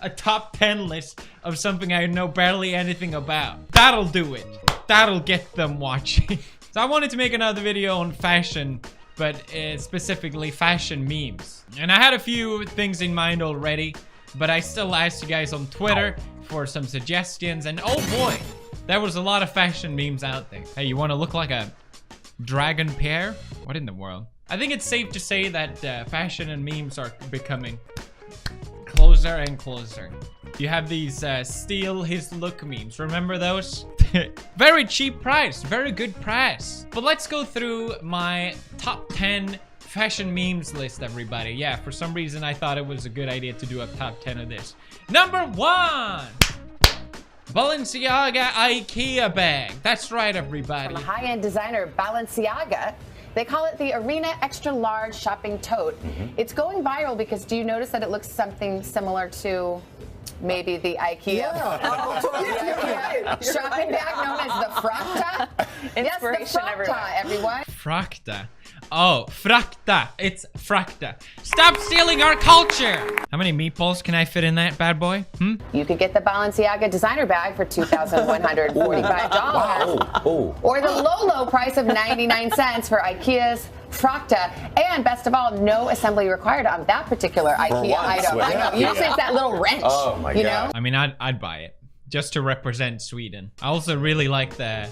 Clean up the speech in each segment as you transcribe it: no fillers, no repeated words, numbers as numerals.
a top 10 list of something I know barely anything about. That'll do it. That'll get them watching. So I wanted to make another video on fashion, but specifically fashion memes. And I had a few things in mind already, but I still asked you guys on Twitter for some suggestions, and oh boy, there was a lot of fashion memes out there. Hey, you want to look like a dragon pear? What in the world? I think it's safe to say that fashion and memes are becoming closer and closer. You have these steal his look memes. Remember those? Very cheap price, very good price. But let's go through my top 10 fashion memes list, everybody. Yeah, for some reason I thought it was a good idea to do a top 10 of this. Number 1, Balenciaga IKEA bag. That's right, everybody. From a high-end designer, Balenciaga. They call it the Arena Extra Large Shopping Tote. It's going viral because do you notice that it looks something similar to maybe the IKEA shopping bag known as the Frakta? Yes, the Frakta, everyone. Frakta. Oh, Frakta. It's Frakta. Stop stealing our culture. How many meatballs can I fit in that bad boy? You could get the Balenciaga designer bag for $2,145. Or the low price of 99 cents for IKEA's Frakta. And best of all, no assembly required on that particular IKEA item. I know. Usually it's that little wrench. Oh my God. I mean, I'd buy it just to represent Sweden. I also really like the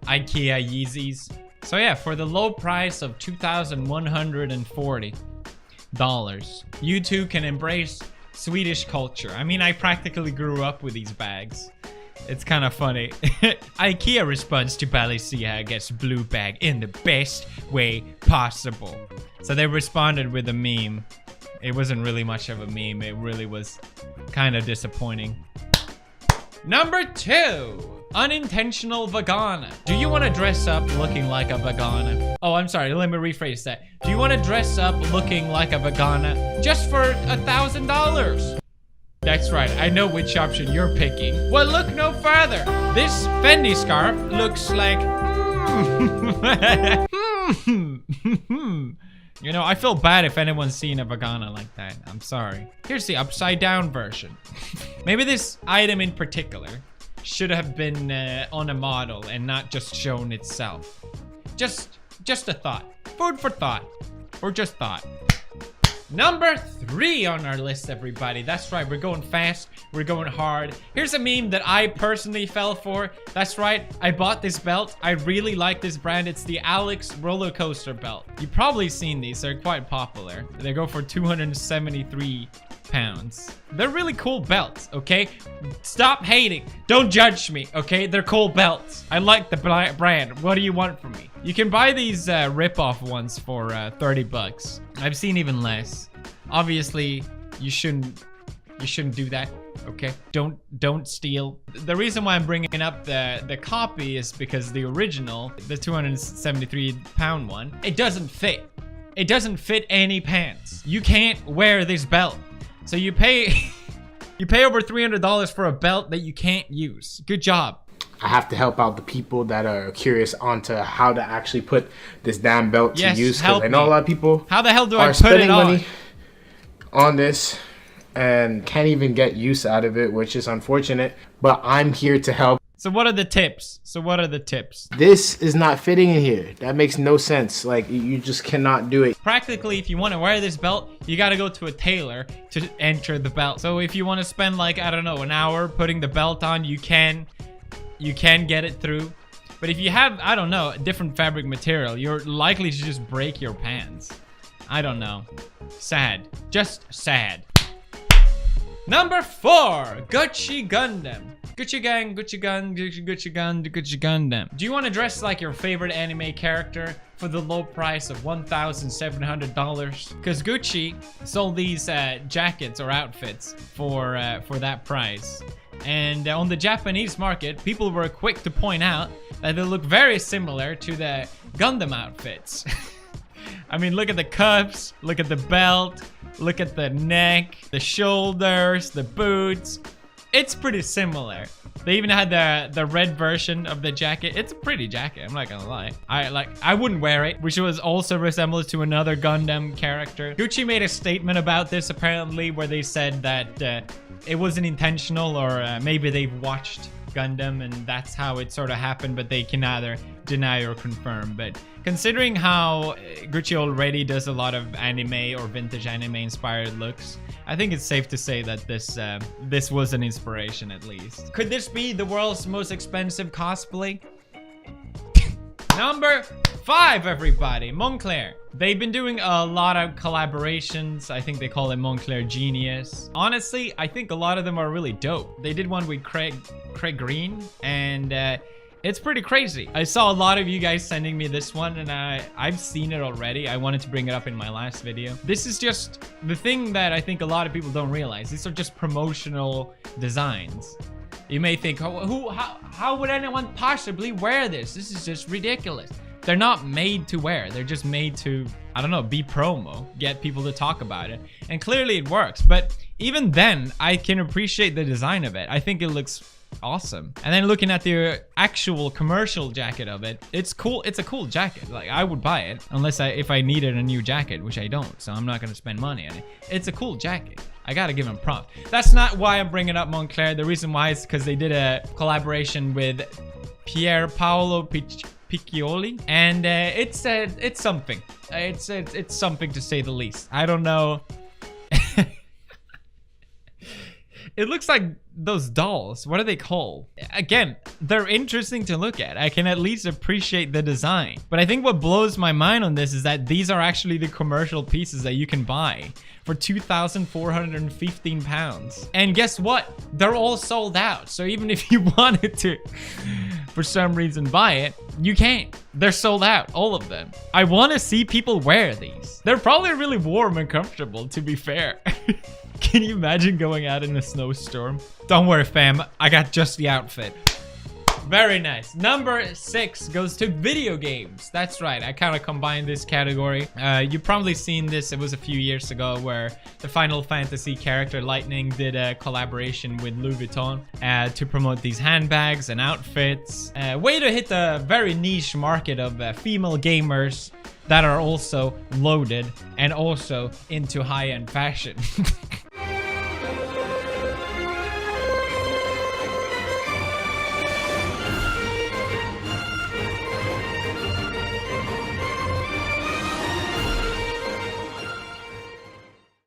IKEA Yeezys. So yeah, for the low price of $2,140, you too can embrace Swedish culture. I mean, I practically grew up with these bags. It's kind of funny. IKEA responds to Balenciaga's blue bag in the best way possible. So they responded with a meme. It wasn't really much of a meme. It really was kind of disappointing. Number 2. Unintentional vagana. Do you want to dress up looking like a vagana? Oh, I'm sorry. Let me rephrase that. Do you want to dress up looking like a vagana just for $1,000? That's right. I know which option you're picking. Well, look no further. This Fendi scarf looks like... You know, I feel bad if anyone's seen a vagana like that. I'm sorry. Here's the upside down version. Maybe this item in particular should have been on a model and not just shown itself. Just a thought. Food for thought. Or just thought. Number 3 on our list, everybody. That's right, we're going fast, we're going hard. Here's a meme that I personally fell for. That's right, I bought this belt. I really like this brand. It's the Alex roller coaster belt. You've probably seen these, they're quite popular. They go for 273 pounds. They're really cool belts, okay? Stop hating. Don't judge me, okay? They're cool belts. I like the brand. What do you want from me? You can buy these rip-off ones for 30 bucks. I've seen even less. Obviously, you shouldn't do that, okay? Don't steal. The reason why I'm bringing up the copy is because the original, the 273 pound one, it doesn't fit. It doesn't fit any pants. You can't wear this belt. So you pay over $300 for a belt that you can't use. Good job. I have to help out the people that are curious onto how to actually put this damn belt to use. Because I know a lot of people how the hell do I put it on? Money on this and can't even get use out of it, which is unfortunate. But I'm here to help. So what are the tips? This is not fitting in here. That makes no sense. Like, you just cannot do it. Practically, if you want to wear this belt, you got to go to a tailor to enter the belt. So if you want to spend like, I don't know, an hour putting the belt on, you can get it through. But if you have, I don't know, a different fabric material, you're likely to just break your pants. I don't know. Sad. Just sad. Number 4, Gucci Gundam. Gucci gang, Gucci gun, Gucci gun, Gucci Gundam. Do you want to dress like your favorite anime character for the low price of $1,700? Because Gucci sold these jackets or outfits for that price. And on the Japanese market, people were quick to point out that they look very similar to the Gundam outfits. I mean, look at the cuffs, look at the belt, look at the neck, the shoulders, the boots. it's pretty similar. They even had the red version of the jacket. It's a pretty jacket, I'm not gonna lie. I wouldn't wear it, which was also resembled to another Gundam character. Gucci made a statement about this apparently, where they said that it wasn't intentional, or maybe they've watched Gundam and that's how it sort of happened, but they can neither deny or confirm. But considering how Gucci already does a lot of anime or vintage anime inspired looks, I think it's safe to say that this was an inspiration at least. Could this be the world's most expensive cosplay? Number 5, everybody, Moncler. They've been doing a lot of collaborations. I think they call it Moncler Genius. Honestly, I think a lot of them are really dope. They did one with Craig Green, and it's pretty crazy. I saw a lot of you guys sending me this one, and I've seen it already. I wanted to bring it up in my last video. This is just the thing that I think a lot of people don't realize. These are just promotional designs. You may think, how would anyone possibly wear this? This is just ridiculous. They're not made to wear. They're just made to, I don't know, be promo, get people to talk about it. And clearly it works. But even then, I can appreciate the design of it. I think it looks awesome. And then looking at the actual commercial jacket of it, it's cool. It's a cool jacket. Like, I would buy it unless if I needed a new jacket, which I don't. So I'm not going to spend money on it. It's a cool jacket. I gotta give them props. That's not why I'm bringing up Moncler. The reason why is because they did a collaboration with Pier Paolo Piccioli, and it's something. It's something to say the least. I don't know. It looks like those dolls. What are they called? Again, they're interesting to look at. I can at least appreciate the design. But I think what blows my mind on this is that these are actually the commercial pieces that you can buy for £2,415. And guess what? They're all sold out. So even if you wanted to, for some reason, buy it, you can't. They're sold out, all of them. I want to see people wear these. They're probably really warm and comfortable, to be fair. Can you imagine going out in a snowstorm? Don't worry, fam. I got just the outfit. Very nice. Number 6 goes to video games. That's right. I kind of combined this category. You've probably seen this. It was a few years ago where the Final Fantasy character Lightning did a collaboration with Louis Vuitton to promote these handbags and outfits. Way to hit the very niche market of female gamers that are also loaded and also into high-end fashion.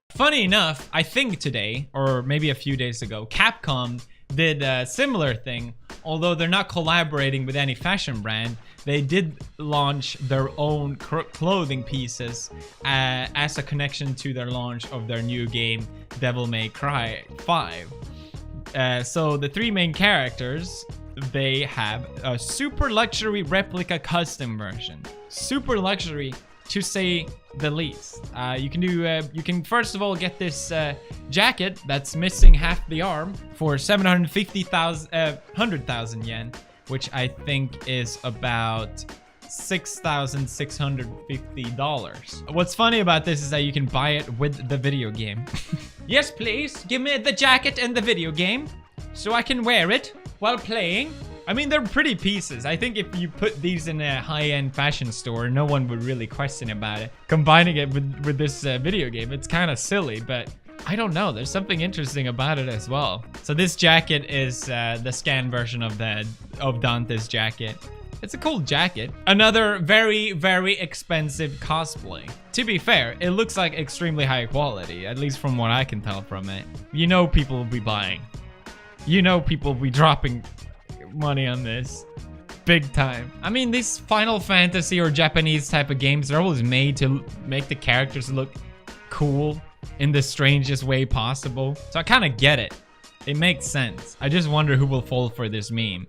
Funny enough, I think today, or maybe a few days ago, Capcom did a similar thing. Although they're not collaborating with any fashion brand, they did launch their own clothing pieces as a connection to their launch of their new game, Devil May Cry 5. So the 3 main characters, they have a super luxury replica custom version. Super luxury, to say the least. You can first of all get this jacket that's missing half the arm for 100,000 yen, which I think is about $6,650. What's funny about this is that you can buy it with the video game. Yes, please, give me the jacket and the video game so I can wear it while playing. I mean, they're pretty pieces. I think if you put these in a high-end fashion store, no one would really question about it. Combining it with this video game, it's kind of silly, but I don't know. There's something interesting about it as well. So this jacket is the scan version of Dante's jacket. It's a cool jacket. Another very, very expensive cosplay. To be fair, it looks like extremely high quality, at least from what I can tell from it. You know people will be buying. You know people will be dropping money on this big time. I mean, these Final Fantasy or Japanese type of games, they're always made to make the characters look cool in the strangest way possible. So I kind of get it. It makes sense. I just wonder who will fall for this meme.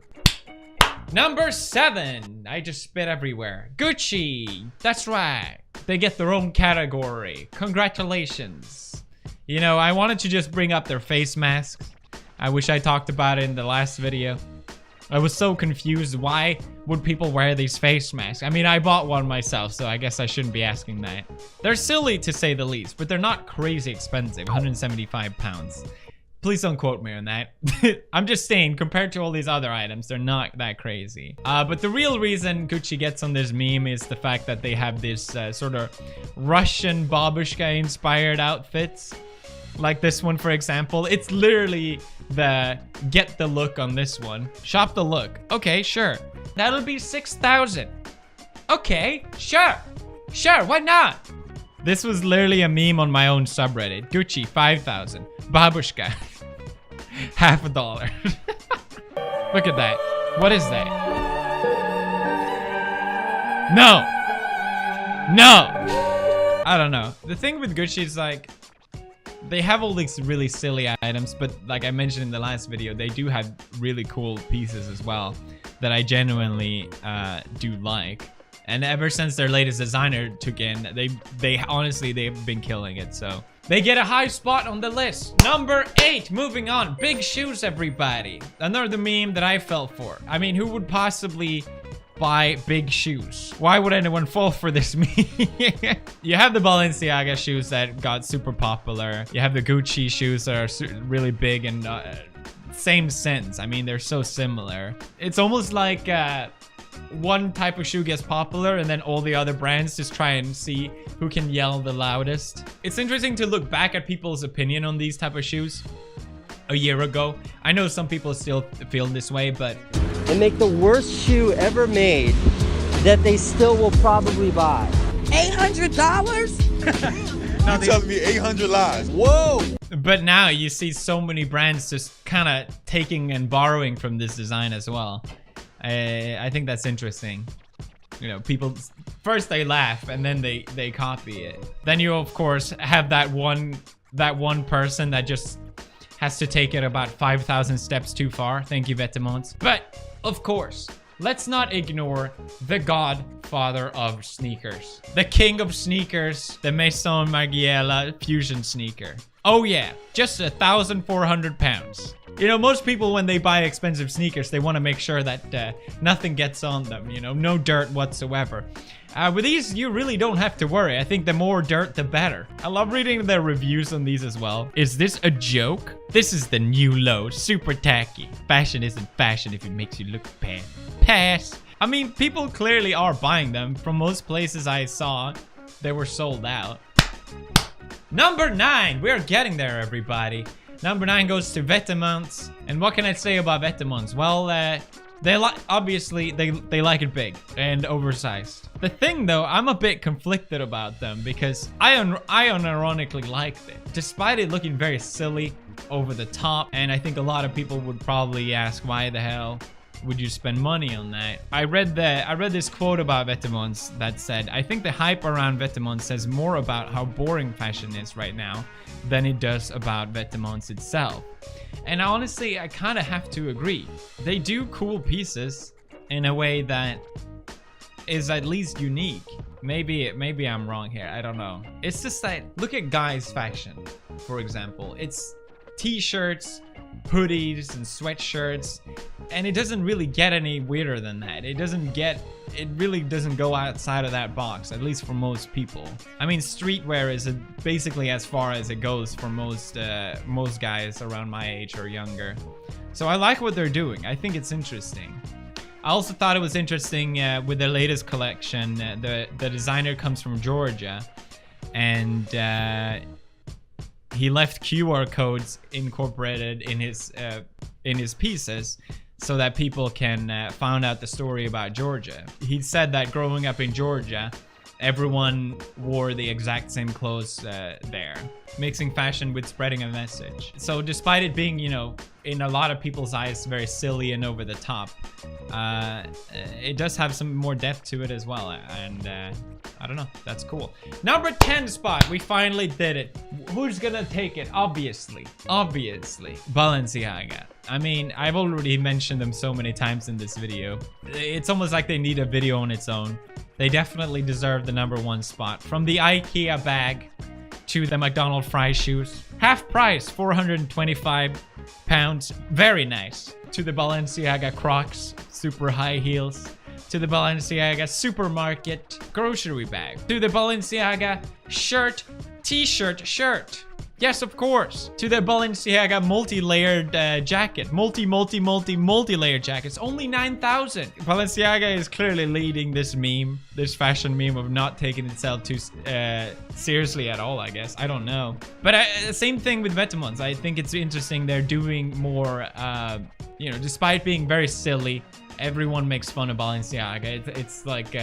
Number 7. I just spit everywhere. Gucci. That's right. They get their own category. Congratulations. You know, I wanted to just bring up their face masks. I wish I talked about it in the last video. I was so confused. Why would people wear these face masks? I mean, I bought one myself, so I guess I shouldn't be asking that. They're silly to say the least, but they're not crazy expensive. 175 pounds. Please don't quote me on that. I'm just saying, compared to all these other items, they're not that crazy. But the real reason Gucci gets on this meme is the fact that they have this sort of Russian babushka-inspired outfits. Like this one, for example. It's literally the get the look on this one. Shop the look. Okay, sure. That'll be 6,000. Okay, sure. Sure, why not? This was literally a meme on my own subreddit. Gucci, 5,000. Babushka, $50. Look at that. What is that? No. No. I don't know. The thing with Gucci is like, they have all these really silly items, but like I mentioned in the last video, they do have really cool pieces as well that I genuinely do like. And ever since their latest designer took in, they honestly, they've been killing it. So they get a high spot on the list. Number 8, moving on. Big shoes, everybody. Another meme that I fell for. I mean, who would possibly buy big shoes? Why would anyone fall for this meme? You have the Balenciaga shoes that got super popular. You have the Gucci shoes that are really big and same sense. I mean, they're so similar. It's almost like one type of shoe gets popular and then all the other brands just try and see who can yell the loudest. It's interesting to look back at people's opinion on these type of shoes a year ago. I know some people still feel this way, but and make the worst shoe ever made that they still will probably buy. $800? You're telling me 800 lies. Whoa! But now you see so many brands just kind of taking and borrowing from this design as well. I think that's interesting. You know, people first they laugh and then they copy it. Then you of course have that one person that just has to take it about 5,000 steps too far. Thank you, vetements. But of course, let's not ignore the godfather of sneakers, the king of sneakers, the maison margiela fusion sneaker. Oh yeah, just 1,400 pounds. You know, most people when they buy expensive sneakers, they want to make sure that nothing gets on them, you know, no dirt whatsoever. With these, you really don't have to worry. I think the more dirt, the better. I love reading the reviews on these as well. Is this a joke? This is the new low, super tacky. Fashion isn't fashion if it makes you look bad. Pass. I mean, people clearly are buying them. From most places I saw, they were sold out. Number 9, we're getting there, everybody. Number 9 goes to vetements. And what can I say about vetements? Well, they obviously they like it big and oversized. The thing though, I'm a bit conflicted about them because I unironically like them. Despite it looking very silly, over the top, and I think a lot of people would probably ask, why the hell would you spend money on that? I read this quote about vetements that said, I think the hype around vetements says more about how boring fashion is right now than it does about vetements itself. And honestly, I kind of have to agree. They do cool pieces in a way that is at least unique. Maybe I'm wrong here, I don't know. It's just that, look at guys' fashion, for example. It's t-shirts, hoodies, and sweatshirts, and it doesn't really get any weirder than that. It really doesn't go outside of that box, at least for most people. I mean, streetwear is basically as far as it goes for most guys around my age or younger. So I like what they're doing. I think it's interesting. I also thought it was interesting with their latest collection. The designer comes from Georgia, and he left QR codes incorporated in his pieces so that people can find out the story about Georgia. He said that growing up in Georgia, everyone wore the exact same clothes there, mixing fashion with spreading a message. So despite it being, you know, in a lot of people's eyes very silly and over the top, it does have some more depth to it as well, and I don't know, that's cool. Number 10 spot, we finally did it. Who's gonna take it? Obviously Balenciaga. I mean, I've already mentioned them so many times in this video. It's almost like they need a video on its own. They definitely deserve the number 1 spot. From the IKEA bag to the McDonald's fry shoes. Half price, 425 pounds. Very nice. To the Balenciaga Crocs, super high heels. To the Balenciaga supermarket grocery bag. To the Balenciaga shirt, t-shirt, shirt. Yes, of course. To the Balenciaga multi-layered jacket. Multi-layered jacket. It's only 9,000. Balenciaga is clearly leading this meme, this fashion meme of not taking itself too seriously at all, I guess. I don't know. But same thing with vetements. I think it's interesting they're doing more, you know, despite being very silly, everyone makes fun of Balenciaga. It's like,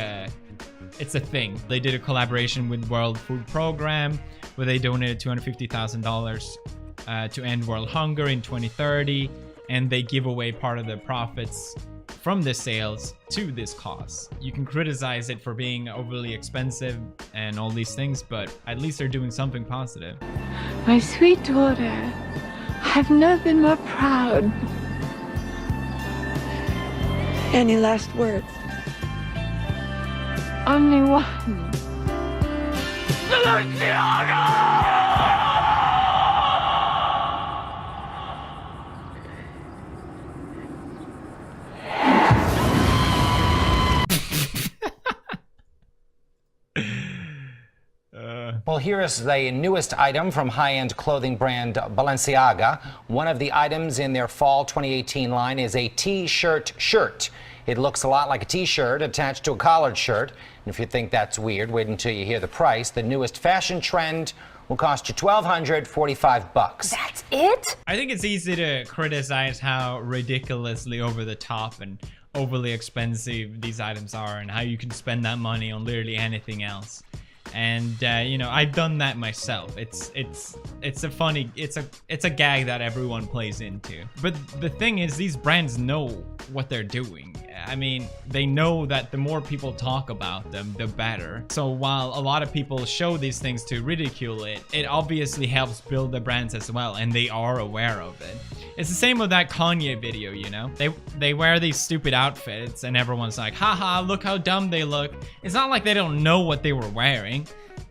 it's a thing. They did a collaboration with World Food Program where they donated $250,000 to end world hunger in 2030, and they give away part of the profits from the sales to this cause. You can criticize it for being overly expensive and all these things, but at least they're doing something positive. My sweet daughter, I've never been more proud. Any last words? Only one. Well, here is the newest item from high-end clothing brand Balenciaga. One of the items in their fall 2018 line is a t-shirt shirt. It looks a lot like a t-shirt attached to a collared shirt. And if you think that's weird, wait until you hear the price. The newest fashion trend will cost you $1,245. That's it? I think it's easy to criticize how ridiculously over the top and overly expensive these items are and how you can spend that money on literally anything else. And you know, I've done that myself. It's a funny, it's a gag that everyone plays into. But the thing is, these brands know what they're doing. I mean, they know that the more people talk about them, the better. So while a lot of people show these things to ridicule it, it obviously helps build the brands as well, and they are aware of it. It's the same with that Kanye video, you know? They wear these stupid outfits and everyone's like, haha, look how dumb they look. It's not like they don't know what they were wearing.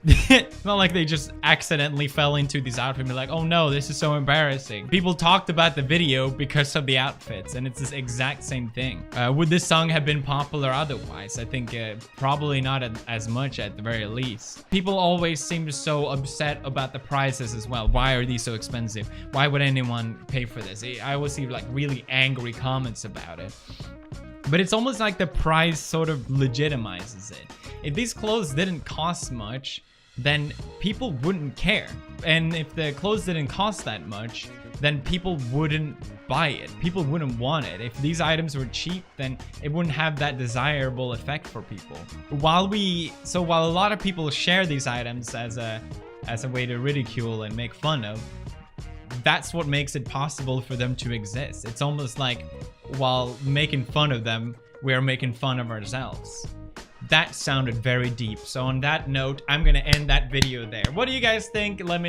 It's not like they just accidentally fell into these outfits and be like, oh no, this is so embarrassing. People talked about the video because of the outfits, and it's this exact same thing. Would this song have been popular otherwise? I think probably not as much at the very least. People always seem so upset about the prices as well. Why are these so expensive? Why would anyone pay for this? I always see like really angry comments about it. But it's almost like the price sort of legitimizes it. If these clothes didn't cost much, then people wouldn't care. And if the clothes didn't cost that much, then people wouldn't buy it. People wouldn't want it. If these items were cheap, then it wouldn't have that desirable effect for people. While a lot of people share these items as a way to ridicule and make fun of, that's what makes it possible for them to exist. It's almost like while making fun of them, we're making fun of ourselves. That sounded very deep. So on that note, I'm gonna end that video there. What do you guys think? Let me